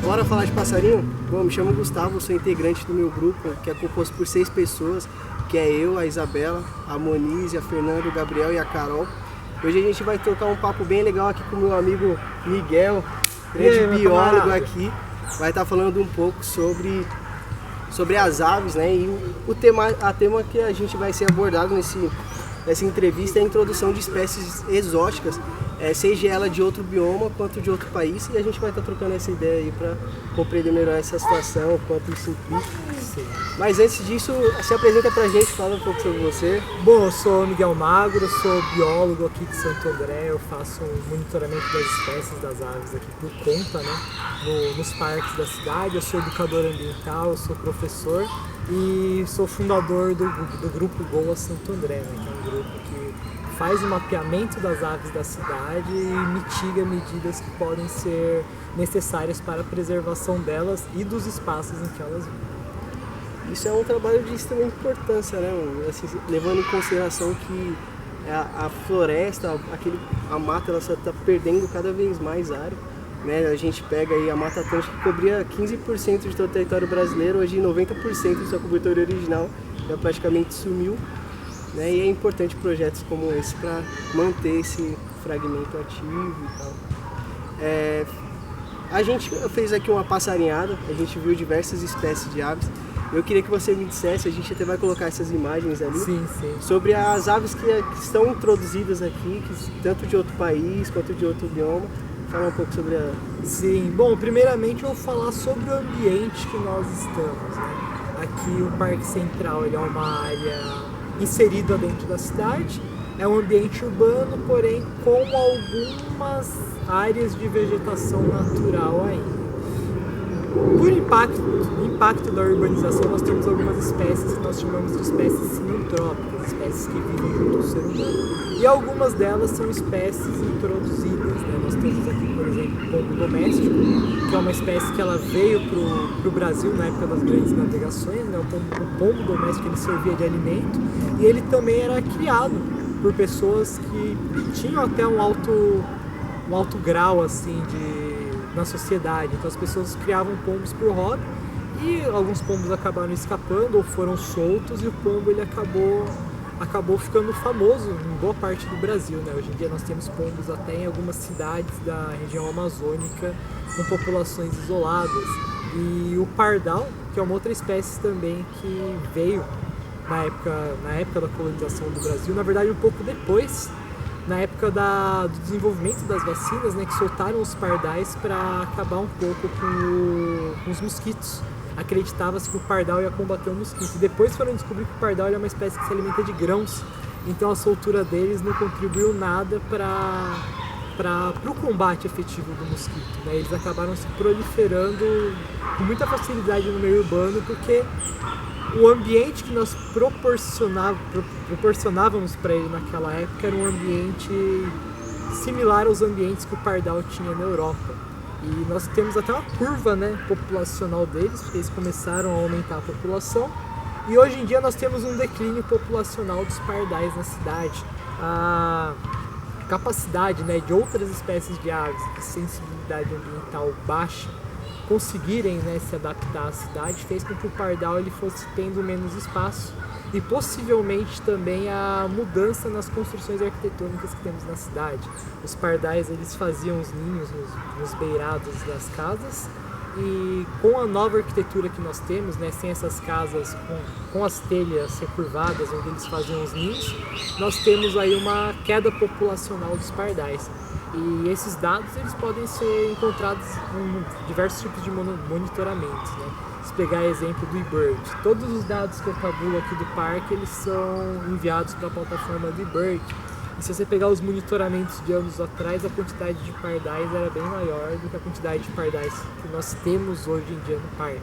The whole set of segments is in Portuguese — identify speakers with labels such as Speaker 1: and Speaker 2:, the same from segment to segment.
Speaker 1: Bora falar de passarinho? Bom, me chamo Gustavo, sou integrante do meu grupo, que é composto por 6 pessoas, que é eu, a Isabela, a Monize, a Fernanda, o Gabriel e a Carol. Hoje a gente vai trocar um papo bem legal aqui com o meu amigo Miguel, grande biólogo aqui. Vai estar falando um pouco sobre as aves, né? E o tema que a gente vai ser abordado nessa entrevista é a introdução de espécies exóticas, seja ela de outro bioma quanto de outro país, e a gente vai estar trocando essa ideia aí para compreender melhor essa situação, o quanto isso implica. Mas antes disso, se apresenta pra gente, fala um pouco sobre você.
Speaker 2: Bom, eu sou Miguel Magro, sou biólogo aqui de Santo André, eu faço um monitoramento das espécies das aves aqui por conta, né, nos parques da cidade. Eu sou educador ambiental, eu sou professor e sou fundador do grupo Goa Santo André, né, que é um grupo que faz o mapeamento das aves da cidade e mitiga medidas que podem ser necessárias para a preservação delas e dos espaços em que elas vivem.
Speaker 1: Isso é um trabalho de extrema importância, né? Assim, levando em consideração que a floresta, a mata, ela só está perdendo cada vez mais área, né? A gente pega aí a Mata Atlântica, que cobria 15% de todo o território brasileiro, hoje 90% de sua cobertura original já praticamente sumiu, né? E é importante projetos como esse para manter esse fragmento ativo e tal. A gente fez aqui uma passarinhada, a gente viu diversas espécies de aves. Eu queria que você me dissesse, a gente até vai colocar essas imagens ali,
Speaker 2: sim.
Speaker 1: Sobre as aves que estão introduzidas aqui, tanto de outro país quanto de outro bioma. Fala um pouco sobre a...
Speaker 2: Sim, bom, primeiramente eu vou falar sobre o ambiente que nós estamos, né? Aqui o Parque Central ele é uma área inserida dentro da cidade, é um ambiente urbano, porém com algumas áreas de vegetação natural ainda. Por impacto da urbanização, nós temos algumas espécies que nós chamamos de espécies sinantrópicas, espécies que vivem junto ao ser humano. E algumas delas são espécies introduzidas, né? Nós temos aqui, por exemplo, o pombo doméstico, que é uma espécie que ela veio para o Brasil na época das grandes navegações, né? O pombo doméstico ele servia de alimento e ele também era criado por pessoas que tinham até um alto grau assim na sociedade. Então as pessoas criavam pombos por hobby e alguns pombos acabaram escapando ou foram soltos e o pombo ele acabou ficando famoso em boa parte do Brasil, né? Hoje em dia nós temos pombos até em algumas cidades da região amazônica com populações isoladas. E o pardal, que é uma outra espécie também que veio na época da colonização do Brasil, na verdade um pouco depois, na época do desenvolvimento das vacinas, né, que soltaram os pardais para acabar um pouco com os mosquitos. Acreditava-se que o pardal ia combater o mosquito. E depois foram descobrir que o pardal é uma espécie que se alimenta de grãos. Então a soltura deles não contribuiu nada para o combate efetivo do mosquito, né? Eles acabaram se proliferando com muita facilidade no meio urbano porque o ambiente que nós proporcionávamos para ele naquela época era um ambiente similar aos ambientes que o pardal tinha na Europa. E nós temos até uma curva, né, populacional deles, porque eles começaram a aumentar a população. E hoje em dia nós temos um declínio populacional dos pardais na cidade. A capacidade, né, de outras espécies de aves de sensibilidade ambiental baixa conseguirem, né, se adaptar à cidade fez com que o pardal ele fosse tendo menos espaço e possivelmente também a mudança nas construções arquitetônicas que temos na cidade. Os pardais eles faziam os ninhos nos beirados das casas e com a nova arquitetura que nós temos, né, sem essas casas com as telhas recurvadas onde eles faziam os ninhos, nós temos aí uma queda populacional dos pardais. E esses dados eles podem ser encontrados em diversos tipos de monitoramentos, né? Se pegar exemplo do eBird, todos os dados que eu tabulo aqui do parque eles são enviados para a plataforma do eBird. E se você pegar os monitoramentos de anos atrás, a quantidade de pardais era bem maior do que a quantidade de pardais que nós temos hoje em dia no parque,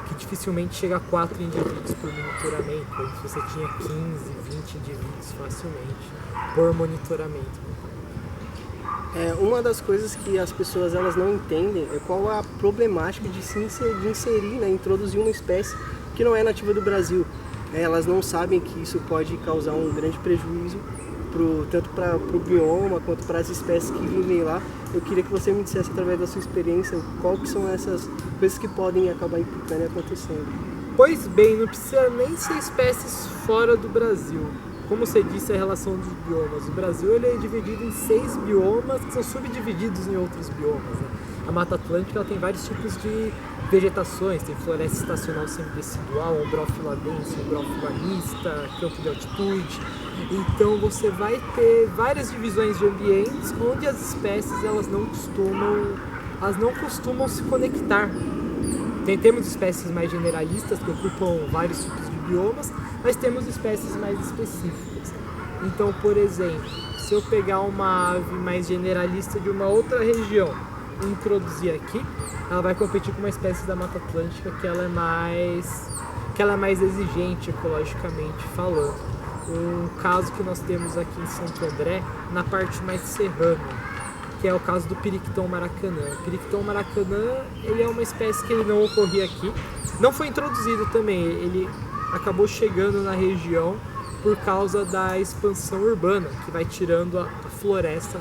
Speaker 2: que dificilmente chega a 4 indivíduos por monitoramento, antes você tinha 15, 20 indivíduos facilmente por monitoramento.
Speaker 1: Uma das coisas que as pessoas elas não entendem é qual a problemática de inserir, né, introduzir uma espécie que não é nativa do Brasil. Elas não sabem que isso pode causar um grande prejuízo tanto para o bioma quanto para as espécies que vivem lá. eu queria que você me dissesse, através da sua experiência, qual que são essas coisas que podem acabar implicando e acontecendo.
Speaker 2: Pois bem, não precisa nem ser espécies fora do Brasil. Como você disse, a relação dos biomas. O Brasil ele é dividido em 6 biomas que são subdivididos em outros biomas, né? A Mata Atlântica ela tem vários tipos de vegetações, tem floresta estacional semidecidual, umbrófila densa, umbrófila mista, campo de altitude. Então você vai ter várias divisões de ambientes onde as espécies elas não costumam se conectar. Temos espécies mais generalistas que ocupam vários tipos de biomas, mas temos espécies mais específicas. Então, por exemplo, se eu pegar uma ave mais generalista de uma outra região e introduzir aqui, ela vai competir com uma espécie da Mata Atlântica que ela é mais exigente ecologicamente falando. Um caso que nós temos aqui em Santo André, na parte mais serrana, que é o caso do Periquitão maracanã. O Periquitão maracanã ele é uma espécie que ele não ocorria aqui, não foi introduzido também, ele acabou chegando na região por causa da expansão urbana, que vai tirando a floresta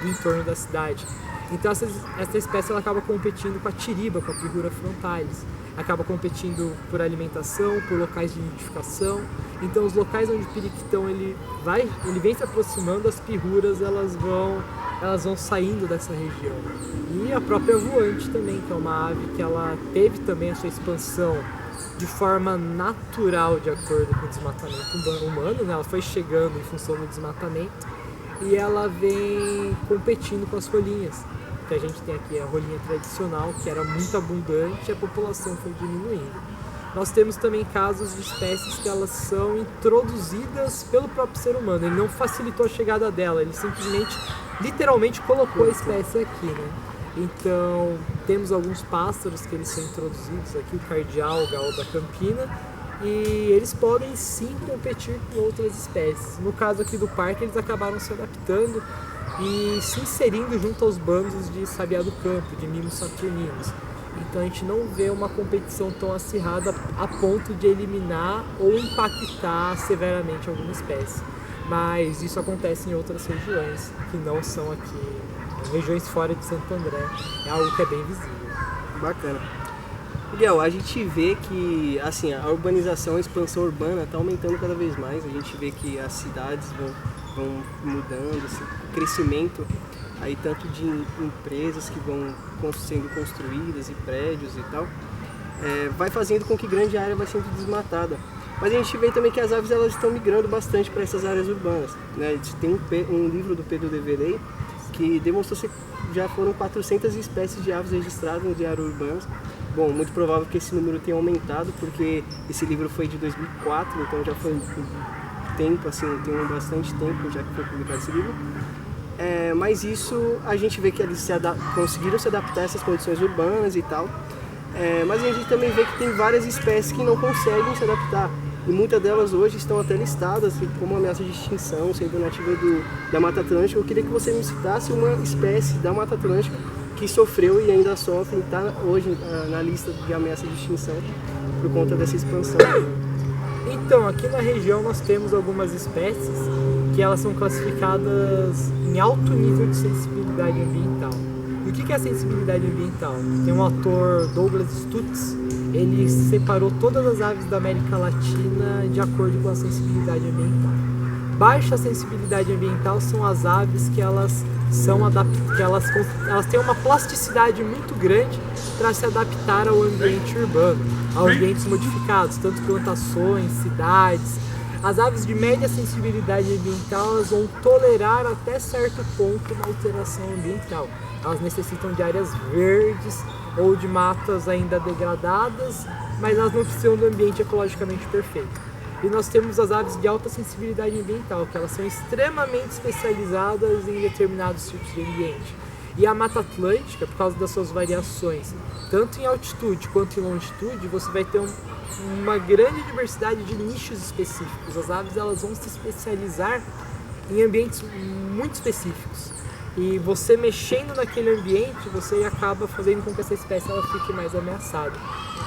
Speaker 2: do entorno da cidade. Então essa espécie ela acaba competindo com a tiriba, com a Pyrrhura frontalis, acaba competindo por alimentação, por locais de nidificação. Então os locais onde o periquitão ele vem se aproximando, as pirruras elas vão saindo dessa região. E a própria voante também, que é uma ave que ela teve também a sua expansão de forma natural, de acordo com o desmatamento humano, né? Ela foi chegando em função do desmatamento e ela vem competindo com as rolinhas, que a gente tem aqui a rolinha tradicional, que era muito abundante e a população foi diminuindo. Nós temos também casos de espécies que elas são introduzidas pelo próprio ser humano, ele não facilitou a chegada dela, ele simplesmente, literalmente colocou a espécie aqui, né? Então, temos alguns pássaros que eles são introduzidos aqui, o cardeal, o galo da campina, e eles podem sim competir com outras espécies. No caso aqui do parque, eles acabaram se adaptando e se inserindo junto aos bandos de sabiá do campo, de mimos saturninos. Então a gente não vê uma competição tão acirrada a ponto de eliminar ou impactar severamente alguma espécie. Mas isso acontece em outras regiões, que não são aqui, regiões fora de Santo André. É algo que é bem visível.
Speaker 1: Bacana. Miguel, a gente vê que assim, a urbanização, a expansão urbana está aumentando cada vez mais. A gente vê que as cidades vão mudando, o crescimento aí tanto de empresas que vão sendo construídas e prédios e tal, vai fazendo com que grande área vai sendo desmatada. Mas a gente vê também que as aves elas estão migrando bastante para essas áreas urbanas, né? Tem um livro do Pedro Deverey que demonstrou que já foram 400 espécies de aves registradas no Diário Urbano. Bom, muito provável que esse número tenha aumentado, porque esse livro foi de 2004, então já foi um tempo, assim, tem bastante tempo já que foi publicado esse livro. Mas isso a gente vê que eles conseguiram se adaptar a essas condições urbanas e tal. Mas a gente também vê que tem várias espécies que não conseguem se adaptar. E muitas delas hoje estão até listadas como ameaça de extinção, sendo nativa da Mata Atlântica. Eu queria que você me citasse uma espécie da Mata Atlântica que sofreu e ainda sofre e está hoje na lista de ameaça de extinção por conta dessa expansão.
Speaker 2: Então, aqui na região nós temos algumas espécies que elas são classificadas em alto nível de sensibilidade ambiental. E o que é a sensibilidade ambiental? Tem um autor, Douglas Stutz, ele separou todas as aves da América Latina de acordo com a sensibilidade ambiental. Baixa sensibilidade ambiental são as aves que elas têm uma plasticidade muito grande para se adaptar ao ambiente urbano, a ambientes modificados, tanto plantações, cidades. As aves de média sensibilidade ambiental elas vão tolerar até certo ponto uma alteração ambiental. Elas necessitam de áreas verdes ou de matas ainda degradadas, mas elas não precisam do ambiente ecologicamente perfeito. E nós temos as aves de alta sensibilidade ambiental, que elas são extremamente especializadas em determinados tipos de ambiente. E a Mata Atlântica, por causa das suas variações, tanto em altitude quanto em longitude, você vai ter uma grande diversidade de nichos específicos. As aves elas vão se especializar em ambientes muito específicos. E você mexendo naquele ambiente, você acaba fazendo com que essa espécie ela fique mais ameaçada.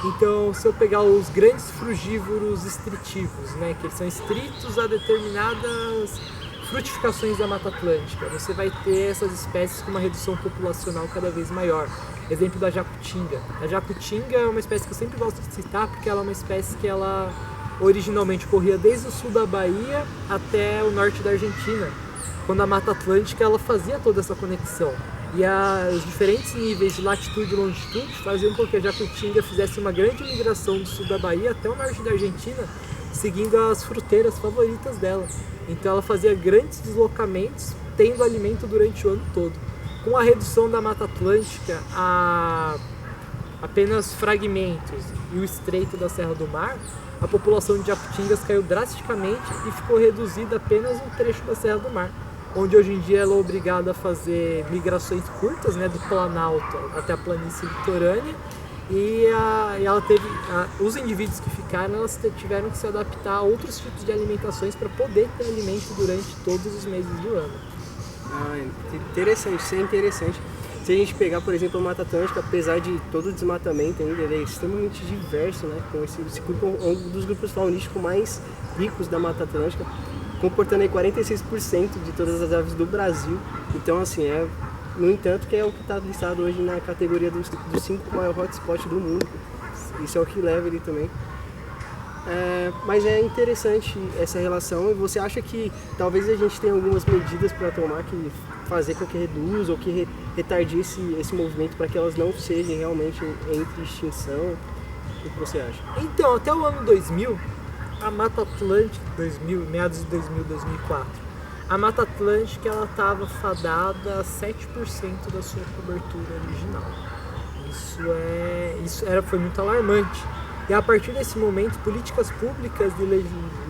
Speaker 2: Então, se eu pegar os grandes frugívoros estritivos, né, que eles são estritos a determinadas frutificações da Mata Atlântica. Você vai ter essas espécies com uma redução populacional cada vez maior. Exemplo da jacutinga. A jacutinga é uma espécie que eu sempre gosto de citar porque ela é uma espécie que ela originalmente corria desde o sul da Bahia até o norte da Argentina, quando a Mata Atlântica ela fazia toda essa conexão. E os diferentes níveis de latitude e longitude faziam com que a jacutinga fizesse uma grande migração do sul da Bahia até o norte da Argentina, seguindo as fruteiras favoritas dela. Então ela fazia grandes deslocamentos, tendo alimento durante o ano todo. Com a redução da Mata Atlântica a apenas fragmentos e o estreito da Serra do Mar, a população de jacutingas caiu drasticamente e ficou reduzida apenas um trecho da Serra do Mar, onde hoje em dia ela é obrigada a fazer migrações curtas, né, do Planalto até a planície litorânea, e ela teve, os indivíduos que ficaram, elas tiveram que se adaptar a outros tipos de alimentações para poder ter alimento durante todos os meses do ano.
Speaker 1: Interessante, isso é interessante. Se a gente pegar, por exemplo, a Mata Atlântica, apesar de todo o desmatamento ainda, ele é extremamente diverso, né? Com esse grupo, um dos grupos faunísticos mais ricos da Mata Atlântica, comportando aí 46% de todas as aves do Brasil. Então, assim, no entanto, que é o que está listado hoje na categoria dos 5 maiores hotspots do mundo. Isso é o que leva ele também. Mas é interessante essa relação. E você acha que talvez a gente tenha algumas medidas para tomar que fazer com que reduza ou que retarde esse movimento para que elas não sejam realmente entre extinção? O que você acha?
Speaker 2: Então, até o ano 2000, a Mata Atlântica, meados de 2000, 2004, a Mata Atlântica ela estava fadada a 7% da sua cobertura original. Foi muito alarmante. E a partir desse momento, políticas públicas de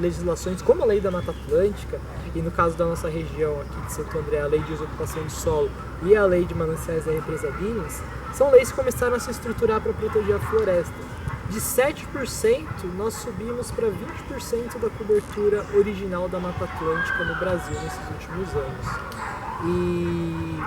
Speaker 2: legislações como a Lei da Mata Atlântica, e no caso da nossa região aqui de Santo André, a Lei de Desocupação de Solo e a Lei de Mananciais da Represa Billings, são leis que começaram a se estruturar para proteger a floresta. De 7%, nós subimos para 20% da cobertura original da Mata Atlântica no Brasil nesses últimos anos. E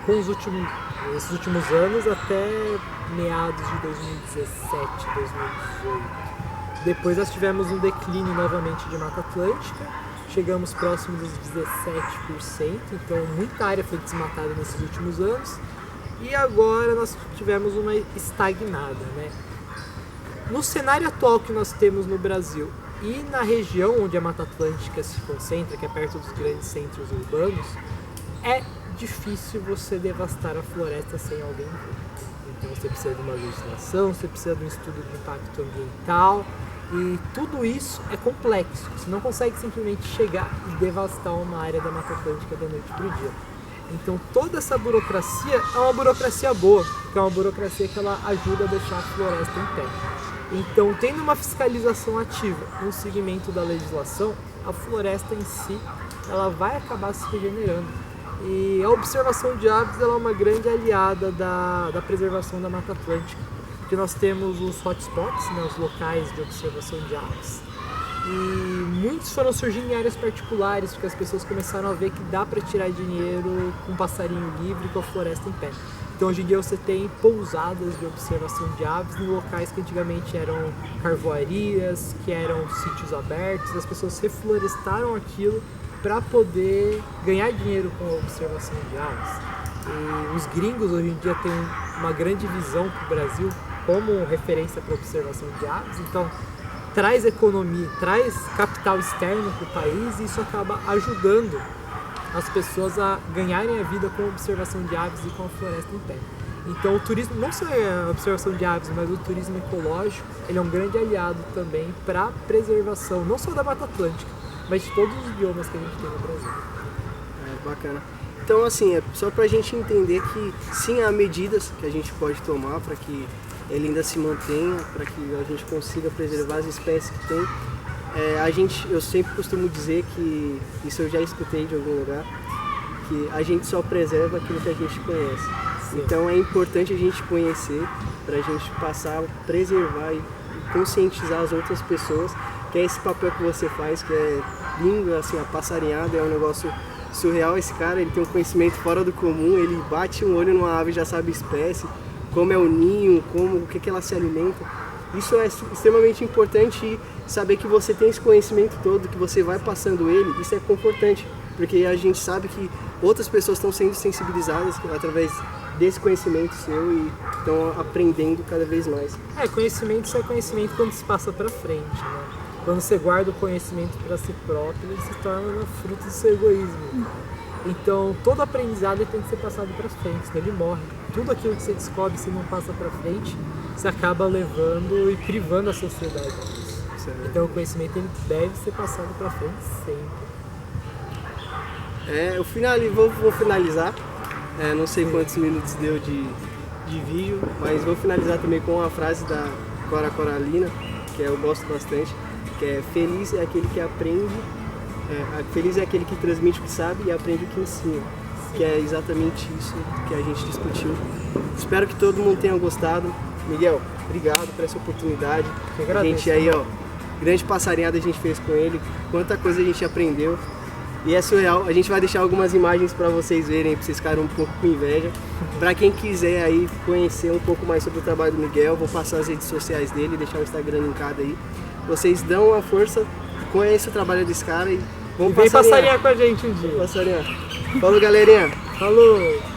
Speaker 2: com esses últimos anos até meados de 2017, 2018. Depois nós tivemos um declínio novamente de Mata Atlântica, chegamos próximo dos 17%, então muita área foi desmatada nesses últimos anos, e agora nós tivemos uma estagnada, né? No cenário atual que nós temos no Brasil e na região onde a Mata Atlântica se concentra, que é perto dos grandes centros urbanos, é difícil você devastar a floresta sem alguém ver. Então você precisa de uma legislação, você precisa de um estudo de impacto ambiental, e tudo isso é complexo. Você não consegue simplesmente chegar e devastar uma área da Mata Atlântica da noite para o dia. Então toda essa burocracia é uma burocracia boa, que é uma burocracia que ela ajuda a deixar a floresta em pé. Então, tendo uma fiscalização ativa, um segmento da legislação, a floresta em si ela vai acabar se regenerando. E a observação de aves ela é uma grande aliada da preservação da Mata Atlântica, porque nós temos os hotspots, né, os locais de observação de aves, e muitos foram surgindo em áreas particulares, porque as pessoas começaram a ver que dá para tirar dinheiro com passarinho livre, com a floresta em pé. Então hoje em dia você tem pousadas de observação de aves em locais que antigamente eram carvoarias, que eram sítios abertos, as pessoas reflorestaram aquilo para poder ganhar dinheiro com a observação de aves. E os gringos hoje em dia têm uma grande visão para o Brasil como referência para a observação de aves, então traz economia, traz capital externo para o país, e isso acaba ajudando as pessoas a ganharem a vida com a observação de aves e com a floresta em pé. Então o turismo, não só a observação de aves, mas o turismo ecológico, ele é um grande aliado também para a preservação, não só da Mata Atlântica, mas de todos os biomas que a gente tem no Brasil.
Speaker 1: Bacana. Então, assim, é só para a gente entender que sim, há medidas que a gente pode tomar para que ele ainda se mantenha, para que a gente consiga preservar as espécies que tem. Eu sempre costumo dizer que, isso eu já escutei de algum lugar, que a gente só preserva aquilo que a gente conhece. Sim. Então é importante a gente conhecer para a gente passar a preservar e conscientizar as outras pessoas, que é esse papel que você faz, que é lindo, assim, a passarinhada é um negócio surreal. Esse cara, ele tem um conhecimento fora do comum, ele bate um olho numa ave e já sabe a espécie, como é o ninho, o que ela se alimenta. Isso é extremamente importante, e saber que você tem esse conhecimento todo, que você vai passando ele, isso é confortante, porque a gente sabe que outras pessoas estão sendo sensibilizadas através desse conhecimento seu e estão aprendendo cada vez mais.
Speaker 2: Conhecimento só é conhecimento quando se passa para frente, né? Quando você guarda o conhecimento para si próprio, ele se torna fruto do seu egoísmo. Então, todo aprendizado tem que ser passado para frente, senão ele morre. Tudo aquilo que você descobre, se não passa para frente, você acaba levando e privando a sociedade disso. Então, o conhecimento ele deve ser passado para frente sempre.
Speaker 1: Vou finalizar. Não sei quantos minutos deu de vídeo, mas vou finalizar também com uma frase da Cora Coralina, que eu gosto bastante, que é: feliz é aquele que aprende, feliz é aquele que transmite o que sabe e aprende o que ensina. Que é exatamente isso que a gente discutiu. Espero que todo mundo tenha gostado. Miguel, obrigado por essa oportunidade.
Speaker 2: Eu agradeço,
Speaker 1: a gente aí, grande passarinhada a gente fez com ele, quanta coisa a gente aprendeu. E é surreal, a gente vai deixar algumas imagens para vocês verem, para vocês ficarem um pouco com inveja. Para quem quiser aí conhecer um pouco mais sobre o trabalho do Miguel, vou passar as redes sociais dele, deixar o Instagram linkado aí. Vocês dão uma força, conheçam o trabalho desse cara e vão
Speaker 2: passarinhar com a gente um dia.
Speaker 1: Passarinhar. Falou, galerinha.
Speaker 2: Falou.